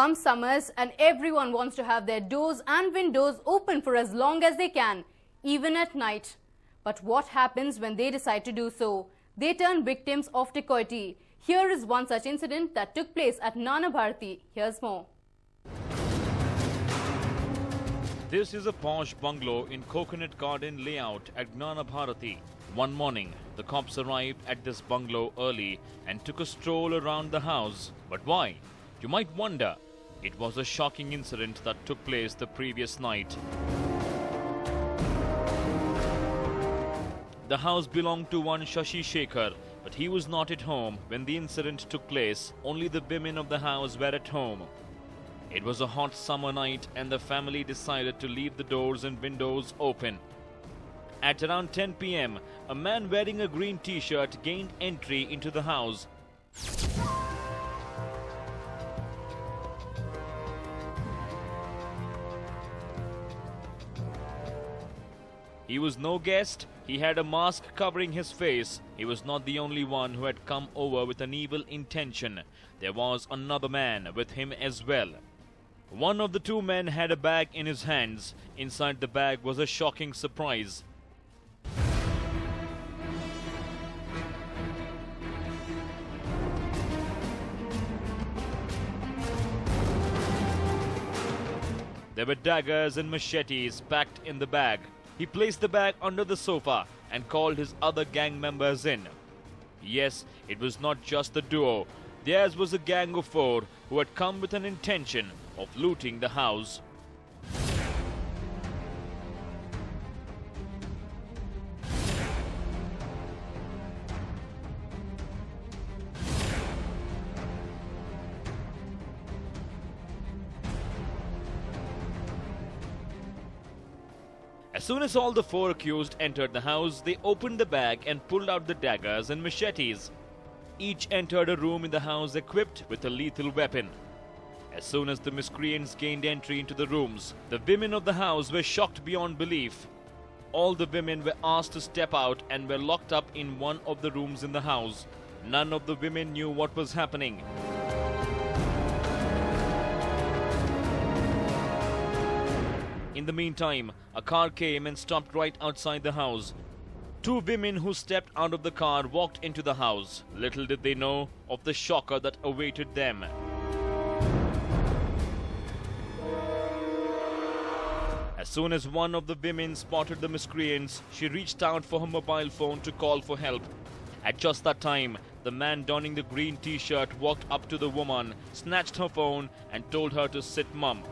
Come summers and everyone wants to have their doors and windows open for as long as they can, even at night. But what happens when they decide to do so? They turn victims of dacoity. Here is one such incident that took place at Nana Bharati. Here's more. This is a posh bungalow in Coconut Garden layout at Nana Bharati. One morning, the cops arrived at this bungalow early and took a stroll around the house. But why? You might wonder. It was a shocking incident that took place the previous night. The house belonged to one Shashi Shekhar, but he was not at home when the incident took place. Only the women of the house were at home. It was a hot summer night and the family decided to leave the doors and windows open. At around 10 p.m., a man wearing a green t-shirt gained entry into the house. He was no guest. He had a mask covering his face. He was not the only one who had come over with an evil intention. There was another man with him as well. One of the two men had a bag in his hands. Inside the bag was a shocking surprise. There were daggers and machetes packed in the bag. He placed the bag under the sofa and called his other gang members in. Yes, it was not just the duo. Theirs was a gang of 4 who had come with an intention of looting the house. As soon as all the 4 accused entered the house, they opened the bag and pulled out the daggers and machetes. Each entered a room in the house equipped with a lethal weapon. As soon as the miscreants gained entry into the rooms, the women of the house were shocked beyond belief. All the women were asked to step out and were locked up in one of the rooms in the house. None of the women knew what was happening. In the meantime, a car came and stopped right outside the house. 2 women who stepped out of the car walked into the house. Little did they know of the shocker that awaited them. As soon as one of the women spotted the miscreants, she reached out for her mobile phone to call for help. At just that time, the man donning the green t-shirt walked up to the woman, snatched her phone and told her to sit mum.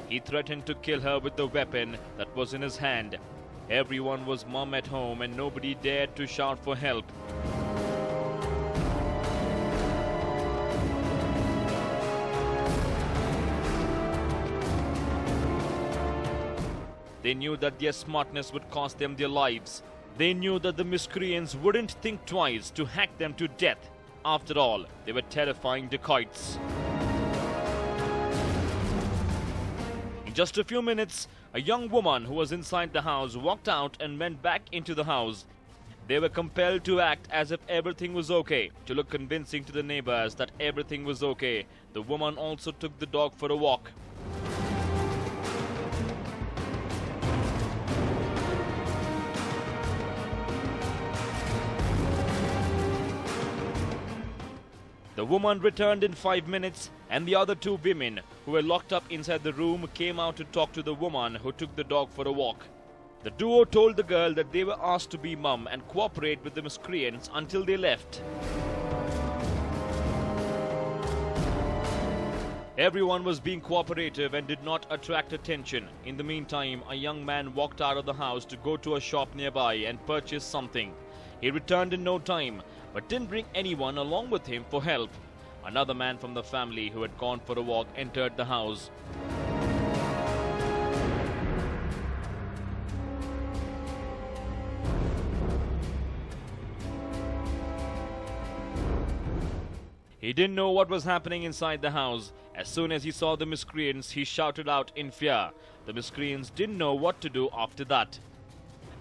He threatened to kill her with the weapon that was in his hand. Everyone was mum at home and nobody dared to shout for help. They knew that their smartness would cost them their lives. They knew that the miscreants wouldn't think twice to hack them to death. After all, they were terrifying dacoits. In just a few minutes, a young woman who was inside the house walked out and went back into the house. They were compelled to act as if everything was okay, to look convincing to the neighbors that everything was okay. The woman also took the dog for a walk. The woman returned in 5 minutes and the other 2 women who were locked up inside the room came out to talk to the woman who took the dog for a walk. The duo told the girl that they were asked to be mum and cooperate with the miscreants until they left. Everyone was being cooperative and did not attract attention. In the meantime, a young man walked out of the house to go to a shop nearby and purchase something. He returned in no time, but didn't bring anyone along with him for help. Another man from the family who had gone for a walk entered the house. He didn't know what was happening inside the house. As soon as he saw the miscreants, he shouted out in fear. The miscreants didn't know what to do after that.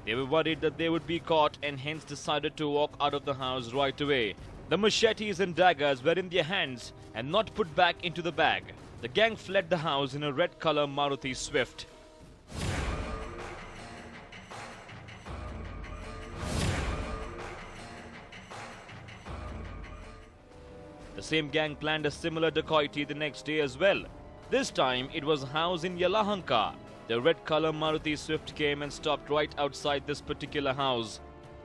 They were worried that they would be caught and hence decided to walk out of the house right away. The machetes and daggers were in their hands and not put back into the bag. The gang fled the house in a red-color Maruti Swift. The same gang planned a similar dacoity the next day as well. This time it was a house in Yelahanka. The red-color Maruti Swift came and stopped right outside this particular house.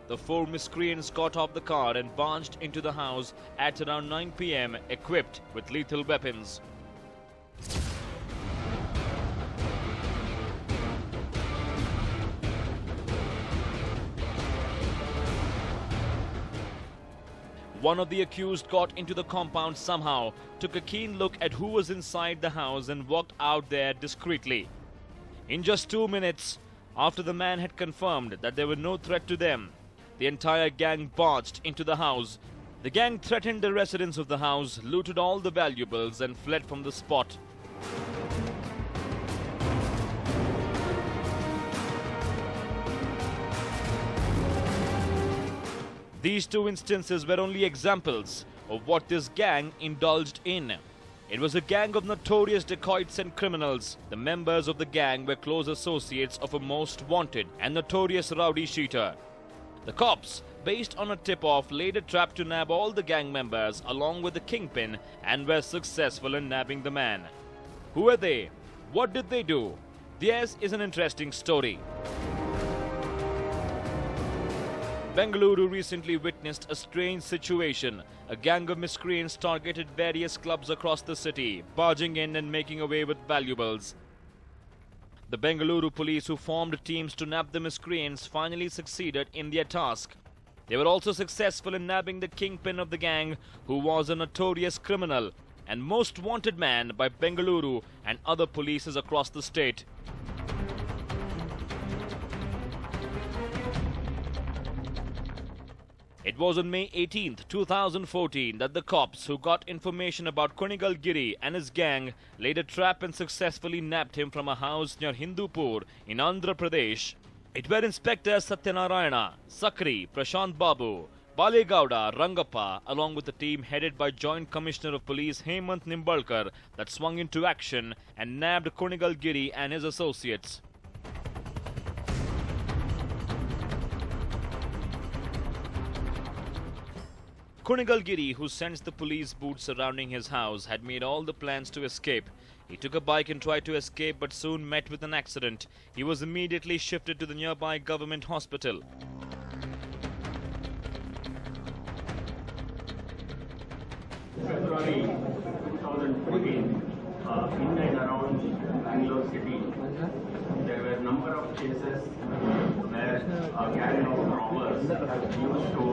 The four miscreants got off the car and barged into the house at around 9 p.m. equipped with lethal weapons. One of the accused got into the compound somehow, took a keen look at who was inside the house and walked out there discreetly. In just 2 minutes, after the man had confirmed that there were no threat to them, the entire gang barged into the house. The gang threatened the residents of the house, looted all the valuables and fled from the spot. These two instances were only examples of what this gang indulged in. It was a gang of notorious dacoits and criminals. The members of the gang were close associates of a most wanted and notorious rowdy sheeter. The cops, based on a tip-off, laid a trap to nab all the gang members along with the kingpin and were successful in nabbing the man. Who were they? What did they do? Theirs is an interesting story. Bengaluru recently witnessed a strange situation. A gang of miscreants targeted various clubs across the city, barging in and making away with valuables. The Bengaluru police, who formed teams to nab the miscreants, finally succeeded in their task. They were also successful in nabbing the kingpin of the gang, who was a notorious criminal and most wanted man by Bengaluru and other polices across the state. It was on May 18, 2014 that the cops, who got information about Kunigal Giri and his gang, laid a trap and successfully nabbed him from a house near Hindupur in Andhra Pradesh. It were Inspectors Satyanarayana, Sakri, Prashant Babu, Balegowda, Rangappa, along with a team headed by Joint Commissioner of Police Hemant Nimbalkar, that swung into action and nabbed Kunigal Giri and his associates. Kunigal Giri, who sensed the police boots surrounding his house, had made all the plans to escape. He took a bike and tried to escape but soon met with an accident. He was immediately shifted to the nearby government hospital. February 2014, in and around Bangalore city, there were a number of cases where a gang of robbers used to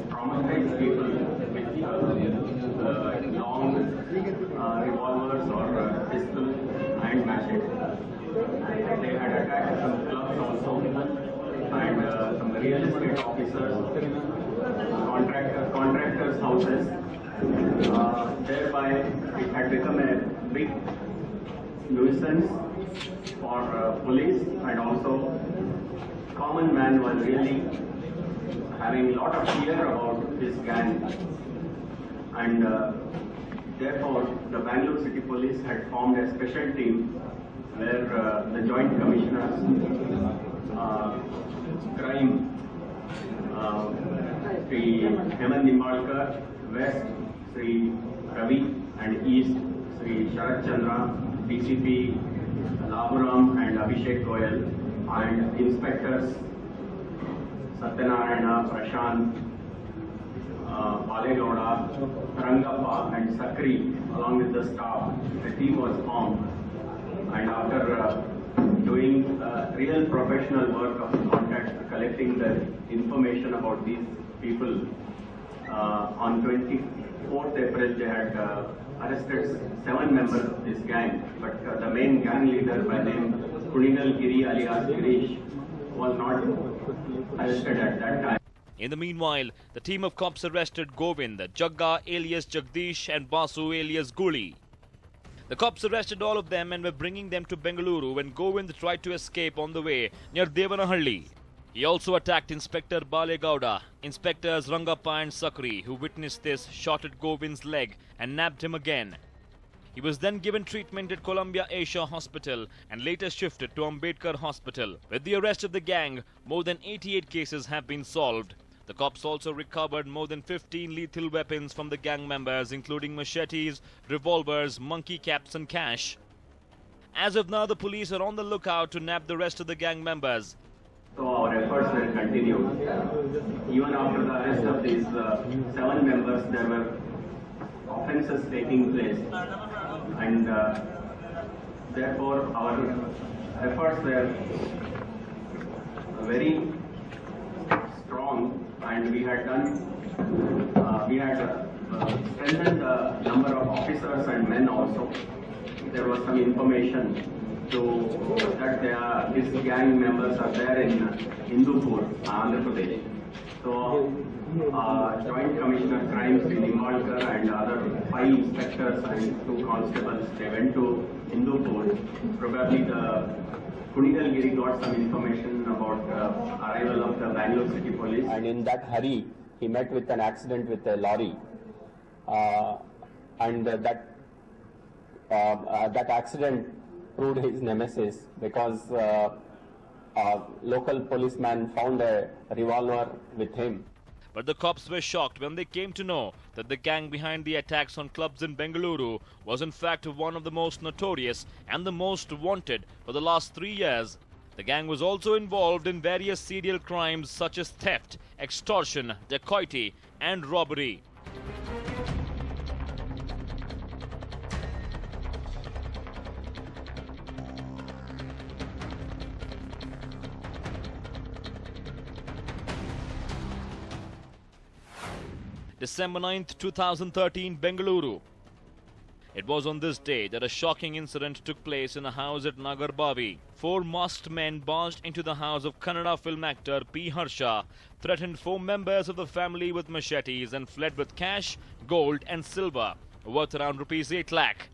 traumatize people with long revolvers or pistols and machetes. They had attacked some clubs also, and some real estate officers, contractors' houses. Thereby, it had become a big nuisance for police, and also common man was really having a lot of fear about this gang, and therefore the Bangalore City Police had formed a special team where the Joint Commissioners, Crime, Sri Hemant Nimbalkar, West, Sri Ravi, and East, Sri Sharat Chandra, DCP Laburam and Abhishek Goyal, and Inspectors Satyanarayana, Prashant, Balegowda, Rangappa and Sakri, along with the staff. The team was formed, and after doing real professional work of collecting the information about these people, on 24th April they had arrested 7 members of this gang, but the main gang leader by name Kunigal Giri alias Girish was not arrested at that time. In the meanwhile, the team of cops arrested Govind, Jagga alias Jagdish and Basu alias Guli. The cops arrested all of them and were bringing them to Bengaluru when Govind tried to escape on the way near Devanahalli. He also attacked Inspector Balegowda. Inspectors Rangappa and Sakri, who witnessed this, shot at Govind's leg and nabbed him again. He was then given treatment at Columbia Asia Hospital and later shifted to Ambedkar Hospital. With the arrest of the gang, more than 88 cases have been solved. The cops also recovered more than 15 lethal weapons from the gang members, including machetes, revolvers, monkey caps and cash. As of now, the police are on the lookout to nab the rest of the gang members. So our efforts will continue. Even after the arrest of these 7 members, there were offences taking place, and therefore our efforts were very strong, and we had strengthened the number of officers and men also. There was some information that these gang members are there in Hindupur, Andhra Pradesh. So, Joint Commissioner Crimes in Nimalkar and other 5 inspectors and 2 constables, they went to Hindupur. Probably the Kunigalgiri got some information about arrival of the Bangalore City Police. And in that hurry, he met with an accident with a lorry, and that accident proved his nemesis because local policeman found a revolver with him. But the cops were shocked when they came to know that the gang behind the attacks on clubs in Bengaluru was in fact one of the most notorious and the most wanted for the last 3 years. The gang was also involved in various serial crimes such as theft, extortion, dacoity and robbery. December 9th, 2013, Bengaluru. It was on this day that a shocking incident took place in a house at Nagarbavi. 4 masked men barged into the house of Kannada film actor P. Harsha, threatened 4 members of the family with machetes and fled with cash, gold and silver, worth around rupees 8 lakh.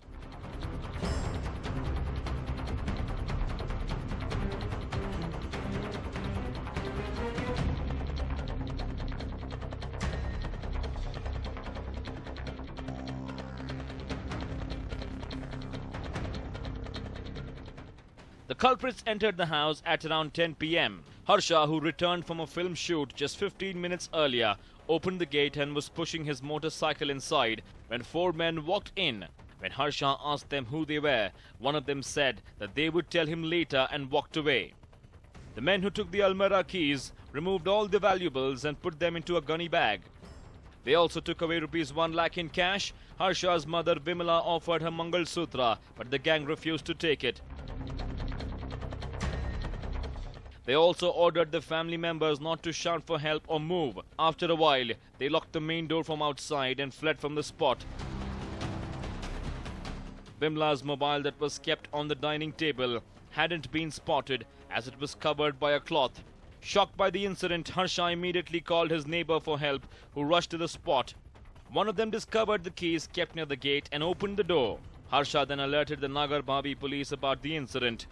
The culprits entered the house at around 10 p.m. Harsha, who returned from a film shoot just 15 minutes earlier, opened the gate and was pushing his motorcycle inside when 4 men walked in. When Harsha asked them who they were, one of them said that they would tell him later and walked away. The men who took the Almirah keys removed all the valuables and put them into a gunny bag. They also took away rupees 1 lakh in cash. Harsha's mother Vimala offered her Mangal Sutra, but the gang refused to take it. They also ordered the family members not to shout for help or move. After a while, they locked the main door from outside and fled from the spot. Vimla's mobile that was kept on the dining table hadn't been spotted as it was covered by a cloth. Shocked by the incident, Harsha immediately called his neighbor for help, who rushed to the spot. One of them discovered the keys kept near the gate and opened the door. Harsha then alerted the Nagarbavi police about the incident.